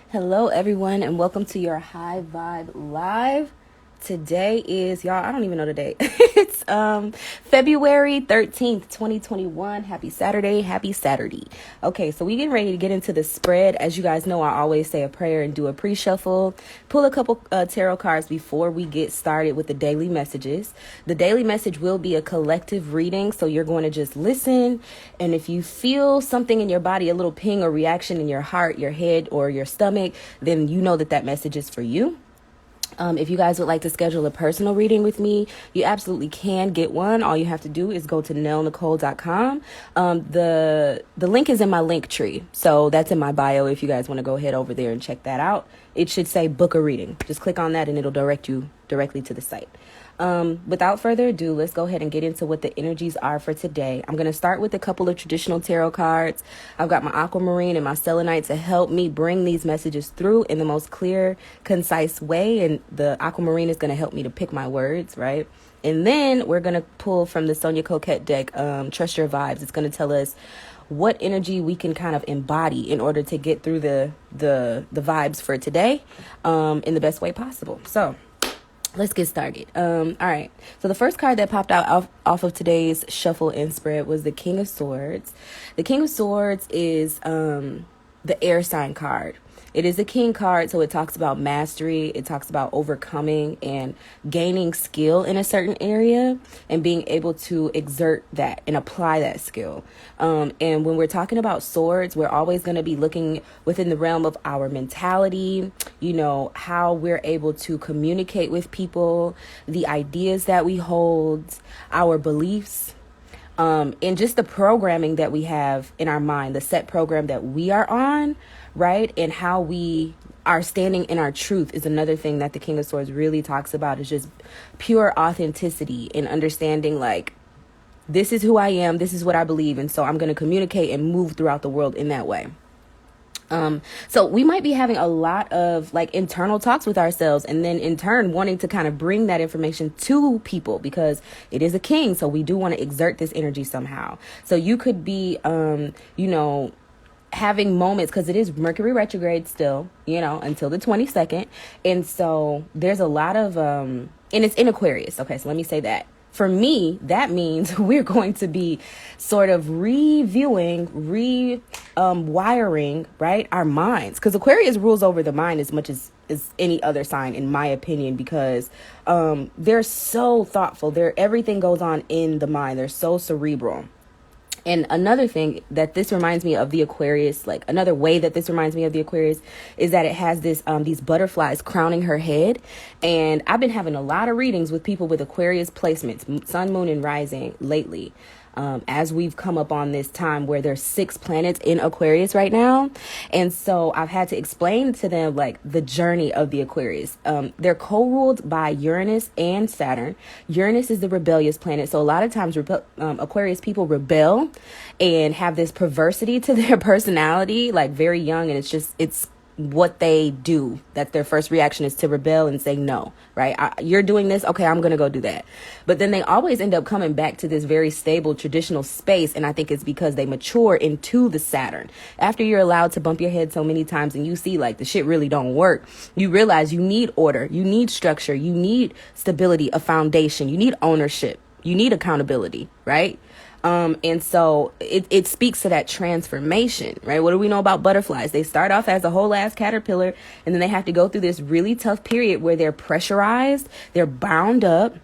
Hello, everyone, and welcome to your High Vibe Live. Today is, y'all, I don't even know the date. It's February 13th, 2021. Happy Saturday. Happy Saturday. Okay, so we getting ready to get into the spread. As you guys know, I always say a prayer and do a pre-shuffle. Pull a couple tarot cards before we get started with the daily messages. The daily message will be a collective reading, so you're going to just listen. And if you feel something in your body, a little ping or reaction in your heart, your head, or your stomach, then you know that that message is for you. If you guys would like to schedule a personal reading with me, you absolutely can get one. All you have to do is go to nellnicole.com. The link is in my link tree. So that's in my bio if you guys want to go ahead over there and check that out. It should say book a reading. Just click on that and it'll direct you directly to the site. Without further ado, let's go ahead and get into what the energies are for today. I'm going to start with a couple of traditional tarot cards. I've got my aquamarine and my selenite to help me bring these messages through in the most clear, concise way. And the aquamarine is going to help me to pick my words, right? And then we're going to pull from the Sonia Coquette deck, Trust Your Vibes. It's going to tell us what energy we can kind of embody in order to get through the vibes for today in the best way possible. So let's get started. All right. So the first card that popped out off of today's shuffle and spread was the King of Swords. The King of Swords is the air sign card. It is a king card, so it talks about mastery. It talks about overcoming and gaining skill in a certain area and being able to exert that and apply that skill. And when we're talking about swords, we're always going to be looking within the realm of our mentality, you know, how we're able to communicate with people, the ideas that we hold, our beliefs. And just the programming that we have in our mind, the set program that we are on, right? And how we are standing in our truth is another thing that the King of Swords really talks about, is just pure authenticity and understanding, like, this is who I am, this is what I believe, and so I'm going to communicate and move throughout the world in that way. So we might be having a lot of like internal talks with ourselves, and then in turn wanting to kind of bring that information to people because it is a king. So we do want to exert this energy somehow. So you could be, having moments, because it is Mercury retrograde still, until the 22nd. And so there's a lot of, and it's in Aquarius. Okay. So let me say that. For me, that means we're going to be sort of reviewing, wiring, right, our minds. Because Aquarius rules over the mind as much as any other sign, in my opinion, because they're so thoughtful. Everything goes on in the mind. They're so cerebral. And another thing that this reminds me of the Aquarius, like another way that this reminds me of the Aquarius, is that it has this these butterflies crowning her head. And I've been having a lot of readings with people with Aquarius placements, sun, moon, and rising lately. As we've come up on this time where there's 6 planets in Aquarius right now. And so I've had to explain to them like the journey of the Aquarius. They're co-ruled by Uranus and Saturn. Uranus is the rebellious planet. So a lot of times Aquarius people rebel and have this perversity to their personality, like very young. And it's what they do, that their first reaction is to rebel and say no, right? You're doing this, okay, I'm gonna go do that. But then they always end up coming back to this very stable traditional space, and I think it's because they mature into the Saturn. After you're allowed to bump your head so many times and you see like the shit really don't work, you realize you need order, you need structure, you need stability, a foundation, you need ownership, you need accountability, right? And so it speaks to that transformation, right? What do we know about butterflies? They start off as a whole ass caterpillar, and then they have to go through this really tough period where they're pressurized, they're bound up.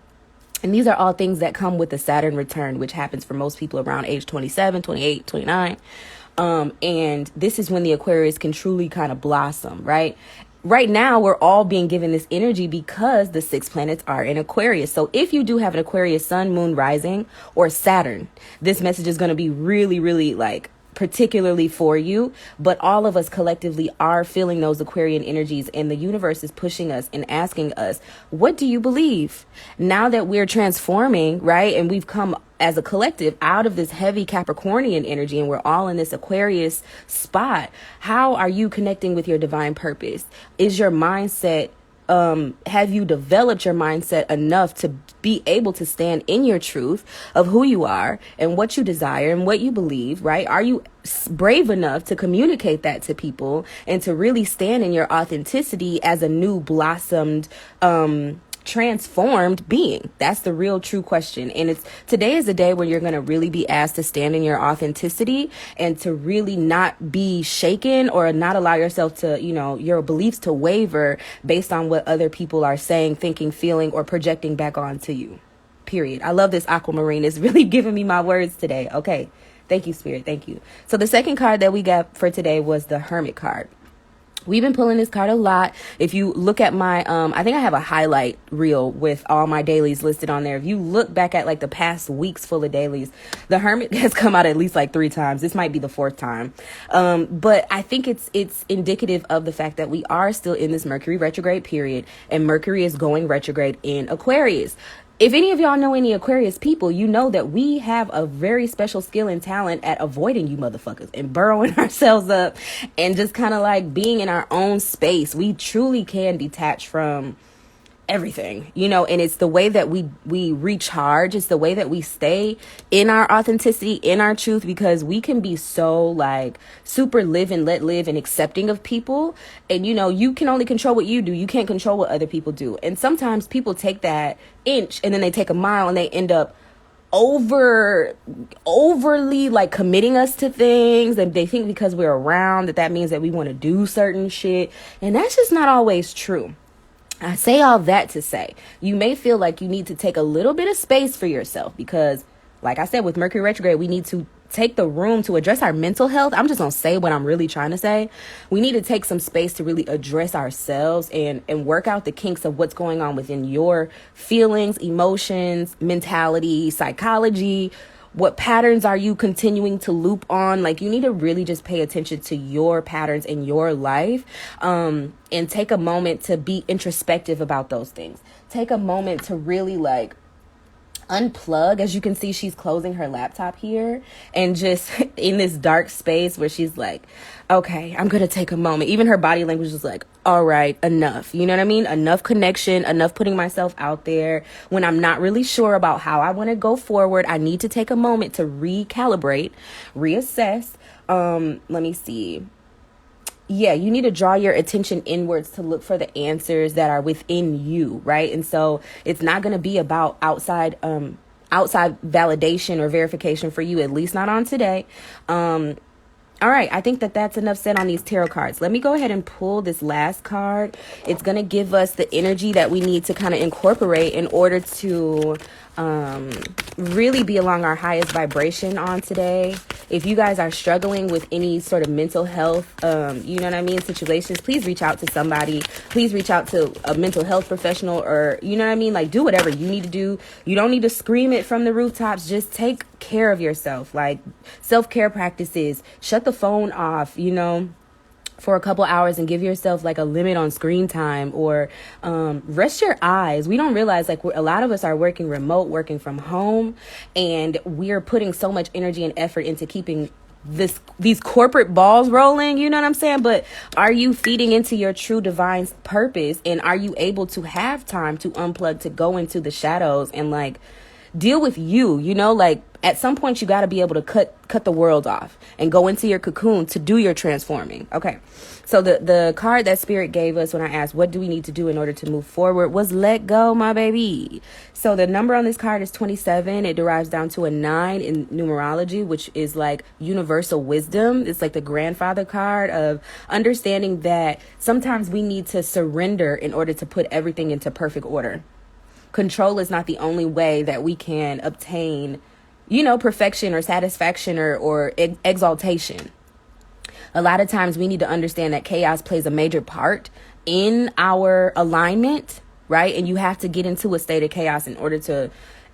And these are all things that come with the Saturn return, which happens for most people around age 27, 28, 29. And this is when the Aquarius can truly kind of blossom, right? Right now, we're all being given this energy because the 6 planets are in Aquarius. So if you do have an Aquarius sun, moon, rising, or Saturn, this message is going to be really, really like particularly for you. But all of us collectively are feeling those Aquarian energies, and the universe is pushing us and asking us, what do you believe? Now that we're transforming, right? And we've come as a collective out of this heavy Capricornian energy, and we're all in this Aquarius spot. How are you connecting with your divine purpose? Is your mindset have you developed your mindset enough to be able to stand in your truth of who you are and what you desire and what you believe, right? Are you brave enough to communicate that to people and to really stand in your authenticity as a new blossomed, transformed being? That's the real true question. And today is the day where you're going to really be asked to stand in your authenticity and to really not be shaken or not allow yourself to, your beliefs to waver based on what other people are saying, thinking, feeling, or projecting back onto you. Period. I love this aquamarine. It's really giving me my words today. Okay. Thank you, Spirit. Thank you. So the second card that we got for today was the Hermit card. We've been pulling this card a lot. If you look at my, I think I have a highlight reel with all my dailies listed on there. If you look back at like the past weeks full of dailies, the Hermit has come out at least like 3 times. This might be the 4th time. But I think it's indicative of the fact that we are still in this Mercury retrograde period, and Mercury is going retrograde in Aquarius. If any of y'all know any Aquarius people, you know that we have a very special skill and talent at avoiding you motherfuckers and burrowing ourselves up and just kind of like being in our own space. We truly can detach from everything, and it's the way that we recharge. It's the way that we stay in our authenticity, in our truth, because we can be so like super live and let live and accepting of people. And you can only control what you do. You can't control what other people do. And sometimes people take that inch and then they take a mile and they end up overly like committing us to things, and they think because we're around that means that we want to do certain shit, and that's just not always true. I say all that to say, you may feel like you need to take a little bit of space for yourself because, like I said, with Mercury retrograde, we need to take the room to address our mental health. I'm just going to say what I'm really trying to say. We need to take some space to really address ourselves and work out the kinks of what's going on within your feelings, emotions, mentality, psychology. What patterns are you continuing to loop on? Like, you need to really just pay attention to your patterns in your life, and take a moment to be introspective about those things. Take a moment to really like unplug. As you can see, she's closing her laptop here and just in this dark space where she's like, okay, I'm gonna take a moment. Even her body language is like, all right, enough. You know what I mean? Enough connection, enough putting myself out there. When I'm not really sure about how I want to go forward, I need to take a moment to recalibrate, reassess. Let me see. Yeah, you need to draw your attention inwards to look for the answers that are within you, right? And so it's not going to be about outside validation or verification for you, at least not on today. All right, I think that's enough said on these tarot cards. Let me go ahead and pull this last card. It's going to give us the energy that we need to kind of incorporate in order to really be along our highest vibration on today. If you guys are struggling with any sort of mental health, situations, please reach out to somebody. Please reach out to a mental health professional, or, like, do whatever you need to do. You don't need to scream it from the rooftops. Just take care of yourself, like self-care practices. Shut the phone off, for a couple hours and give yourself like a limit on screen time, or rest your eyes. We don't realize like a lot of us are working remote, working from home, and we're putting so much energy and effort into keeping these corporate balls rolling, you know what I'm saying? But are you feeding into your true divine purpose, and are you able to have time to unplug, to go into the shadows and like deal with you, like at some point you got to be able to cut the world off and go into your cocoon to do your transforming. Okay. So the card that Spirit gave us when I asked what do we need to do in order to move forward was let go, my baby. So the number on this card is 27. It derives down to a 9 in numerology, which is like universal wisdom. It's like the grandfather card of understanding that sometimes we need to surrender in order to put everything into perfect order. Control is not the only way that we can obtain, perfection or satisfaction or exaltation. A lot of times we need to understand that chaos plays a major part in our alignment, right? And you have to get into a state of chaos in order to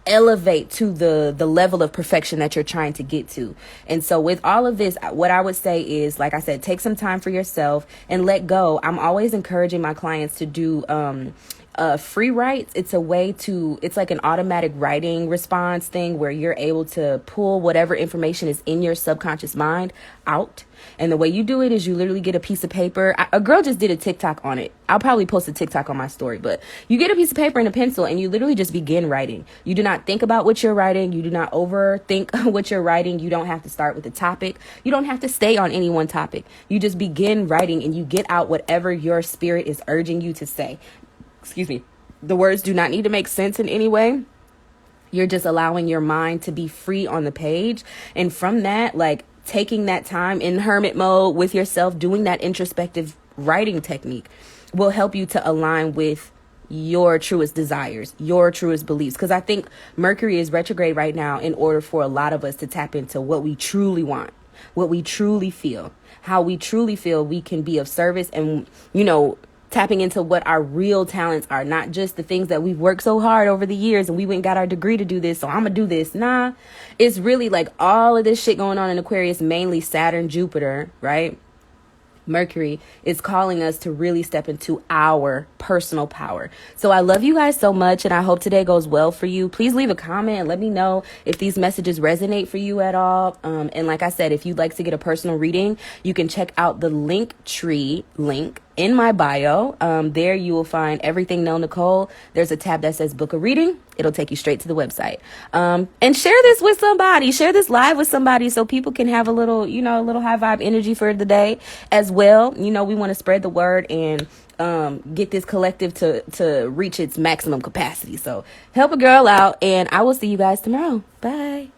elevate to the level of perfection that you're trying to get to. And so with all of this, what I would say is, like I said, take some time for yourself and let go. I'm always encouraging my clients to do free writes, it's a way to, it's like an automatic writing response thing where you're able to pull whatever information is in your subconscious mind out. And the way you do it is you literally get a piece of paper. A girl just did a TikTok on it. I'll probably post a TikTok on my story, but you get a piece of paper and a pencil and you literally just begin writing. You do not think about what you're writing. You do not overthink what you're writing. You don't have to start with a topic. You don't have to stay on any one topic. You just begin writing and you get out whatever your spirit is urging you to say. Excuse me. The words do not need to make sense in any way. You're just allowing your mind to be free on the page. And from that, like taking that time in hermit mode with yourself, doing that introspective writing technique will help you to align with your truest desires, your truest beliefs. Because I think Mercury is retrograde right now in order for a lot of us to tap into what we truly want, what we truly feel, how we truly feel we can be of service, and, you know, tapping into what our real talents are, not just the things that we've worked so hard over the years and we went and got our degree to do this, so I'm gonna do this. Nah, it's really like all of this shit going on in Aquarius, mainly Saturn, Jupiter, right? Mercury is calling us to really step into our personal power. So I love you guys so much, and I hope today goes well for you. Please leave a comment and let me know if these messages resonate for you at all. And like I said, if you'd like to get a personal reading, you can check out the Linktree link in my bio. There you will find everything Nell Nicole. There's a tab that says book a reading. It'll take you straight to the website. And share this with somebody. Share this live with somebody so people can have a little, you know, a little high vibe energy for the day as well. You know, we want to spread the word and get this collective to reach its maximum capacity. So help a girl out, and I will see you guys tomorrow. Bye.